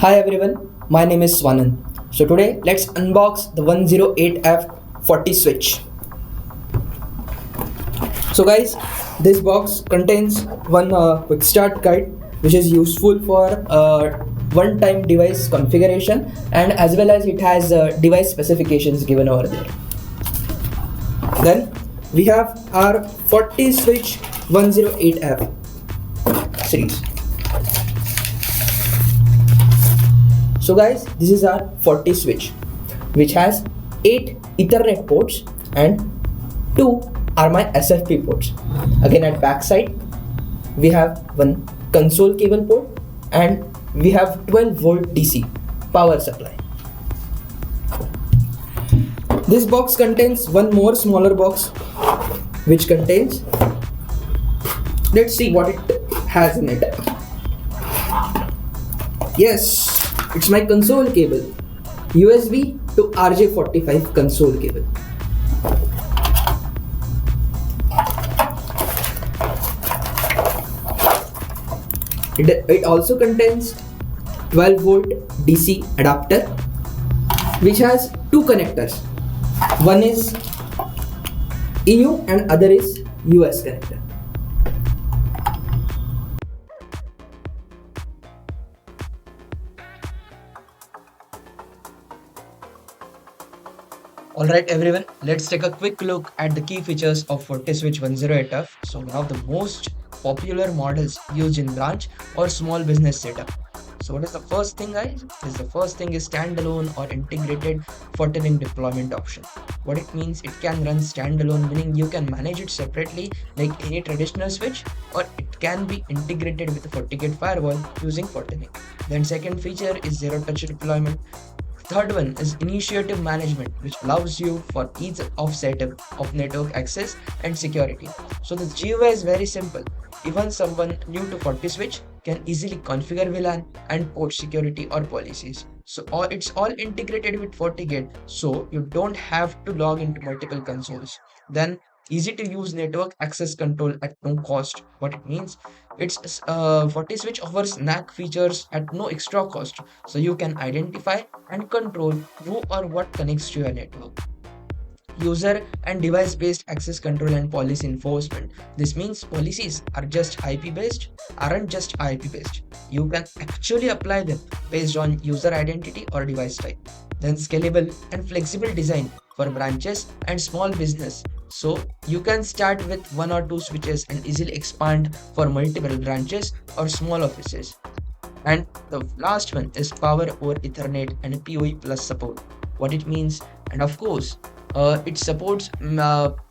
Hi everyone, my name is Swanan. So today let's unbox the 108F FortiSwitch. So guys, this box contains one quick start guide which is useful for one-time device configuration, and as well as it has device specifications given over there. Then we have our FortiSwitch 108F series. So guys, this is our FortiSwitch, which has 8 Ethernet ports and 2 are my SFP ports. Again, at back side we have one console cable port and we have 12 volt DC power supply. This box contains one more smaller box which contains, let's see what it has in it. Yes, it's my console cable, USB to RJ45 console cable. It also contains 12 volt DC adapter which has two connectors. One is EU and other is US connector. Alright everyone, let's take a quick look at the key features of FortiSwitch 108F. So one of the most popular models used in branch or small business setup. So what is the first thing guys? The first thing is standalone or integrated FortiLink deployment option. What it means, it can run standalone, meaning you can manage it separately like any traditional switch, or it can be integrated with a FortiGate firewall using FortiLink. Then second feature is zero touch deployment. Third one is initiative management, which allows you for ease of setup of network access and security. So the GUI is very simple. Even someone new to FortiSwitch can easily configure VLAN and port security or policies. So it's all integrated with FortiGate, so you don't have to log into multiple consoles. Then easy to use network access control at no cost. What it means, it's FortiSwitch offers NAC features at no extra cost, so you can identify and control who or what connects to your network. User and device based access control and policy enforcement. This means policies aren't just IP based. You can actually apply them based on user identity or device type. Then scalable and flexible design for branches and small business. So you can start with one or two switches and easily expand for multiple branches or small offices. And the last one is power over Ethernet and PoE plus support. What it means, and of course, it supports PoE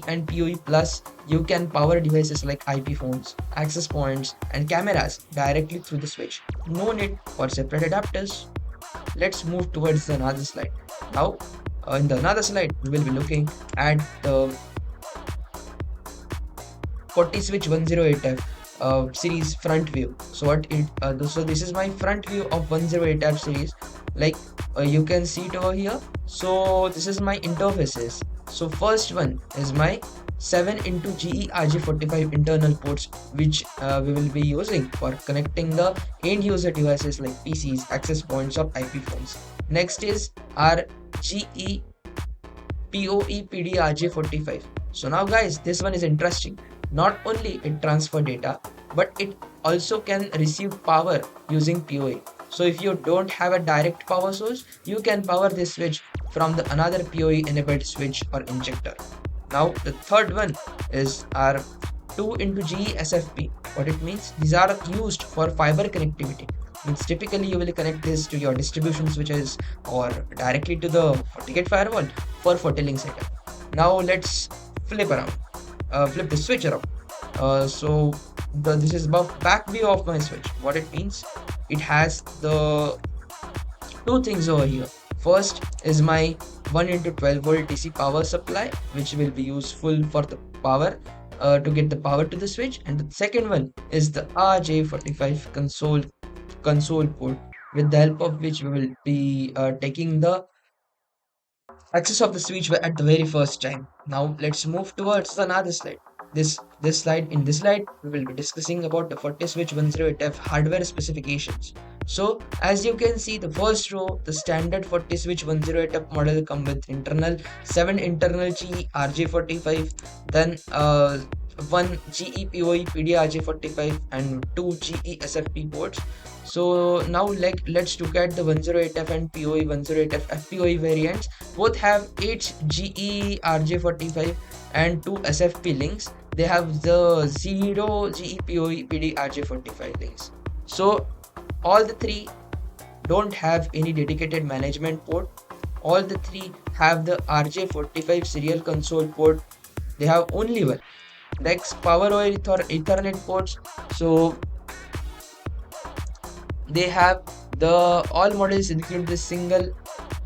and PoE plus. You can power devices like IP phones, access points, and cameras directly through the switch. No need for separate adapters. Let's move towards another slide. Now, in the another slide, we will be looking at the FortiSwitch 108F series front view. So this is my front view of 108F series. Like you can see it over here. So this is my interfaces. So first one is my 7x GE-RJ45 internal ports, which we will be using for connecting the end user devices like PCs, access points, or IP phones. Next is our GE PoE PD RJ45. So now guys, this one is interesting. Not only it transfer data, but it also can receive power using PoE. So if you don't have a direct power source, you can power this switch from the another PoE enabled switch or injector. Now the third one is our 2xGE SFP. What it means, these are used for fiber connectivity. Means typically you will connect this to your distribution switches or directly to the FortiGate firewall for FortiLink setup. Now let's flip the switch around. This is about back view of my switch. What it means, it has the two things over here. First is my 1x12 volt DC power supply, which will be useful for the power to get the power to the switch, and the second one is the RJ45 console port, with the help of which we will be taking the access of the switch at the very first time. Now let's move towards another slide. this slide we will be discussing about the FortiSwitch 108F hardware specifications. So as you can see, the first row, the standard FortiSwitch 108F model come with internal 7 internal GE RJ45, then one GE PoE PD RJ45 and 2 GE SFP ports. So now let's look at the 108F and PoE 108F FPOE variants. Both have 8 GE RJ45 and 2 SFP links. They have the 0 GEPOE PD RJ45 links. So all the three don't have any dedicated management port. All the three have the RJ45 serial console port. They have only one. Next, power over Ethernet ports. So they have the all models include this single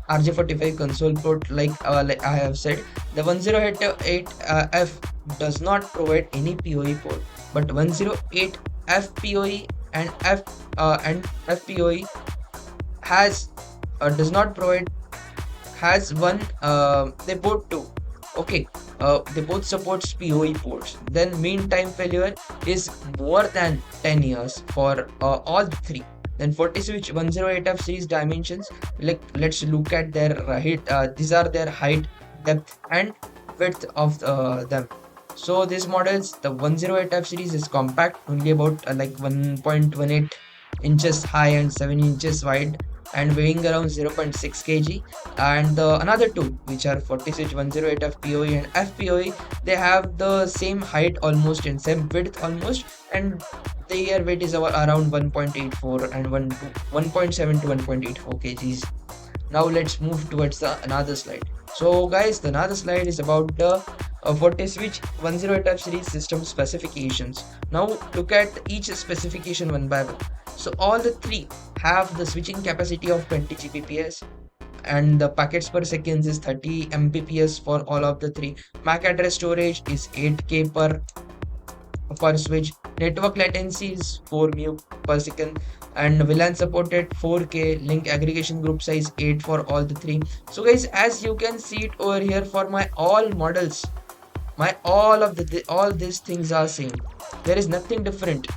RJ45 console port. Like I have said, the 108 F does not provide any PoE port, but 108 FPOE and FPOE has does not provide, has one, they both do. Okay, they both supports PoE ports. Then mean time failure is more than 10 years for all three. Then FortiSwitch 108F series dimensions, like let's look at their height. These are their height, depth and width of them. So these models, the 108F series is compact, only about like 1.18 inches high and 7 inches wide, and weighing around 0.6 kg. And the another two, which are FortiSwitch 108F PoE and FPOE, they have the same height almost and same width almost, and their weight is around 1.84 and 1.7 to 1.84 kgs. Now let's move towards the another slide. So guys, the another slide is about the FortiSwitch 108F series system specifications. Now look at each specification one by one. So all the three have the switching capacity of 20 Gbps, and the packets per second is 30 Mbps for all of the three. MAC address storage is 8K per switch. Network latency is 4 mu per second, and VLAN supported 4K. Link aggregation group size 8 for all the three. So guys, as you can see it over here, for my all models, my all these things are same. There is nothing different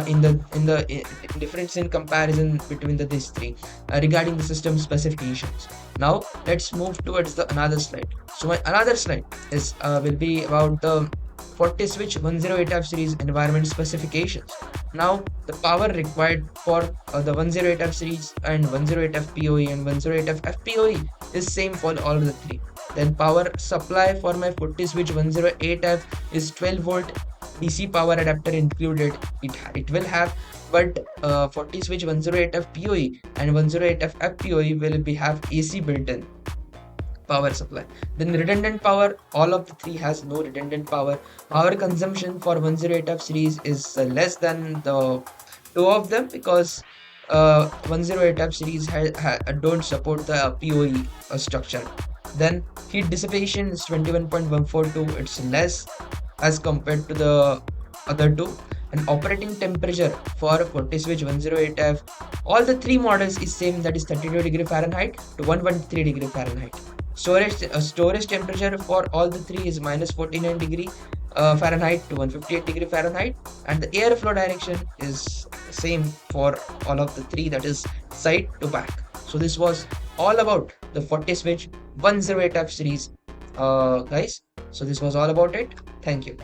in the difference in comparison between these three regarding the system specifications. Now let's move towards the another slide. So my another slide is will be about the FortiSwitch 108F series environment specifications. Now the power required for the 108F series and 108F PoE and 108F FPOE is same for all the three. Then power supply for my FortiSwitch 108F is 12 volt DC power adapter included. It will have, but FortiSwitch 108F PoE and 108F FPOE will have AC built-in power supply. Then redundant power, all of the three has no redundant power. Power consumption for 108F series is less than the two of them, because 108F series don't support the PoE structure. Then heat dissipation is 21.142, it's less as compared to the other two. And operating temperature for FortiSwitch 108F, all the three models is same, that is 32 degree Fahrenheit to 113 degree Fahrenheit. Storage temperature for all the three is minus 49 degree Fahrenheit to 158 degree Fahrenheit, and the airflow direction is same for all of the three, that is side to back. So this was all about the FortiSwitch 108F series, guys. So this was all about it. Thank you.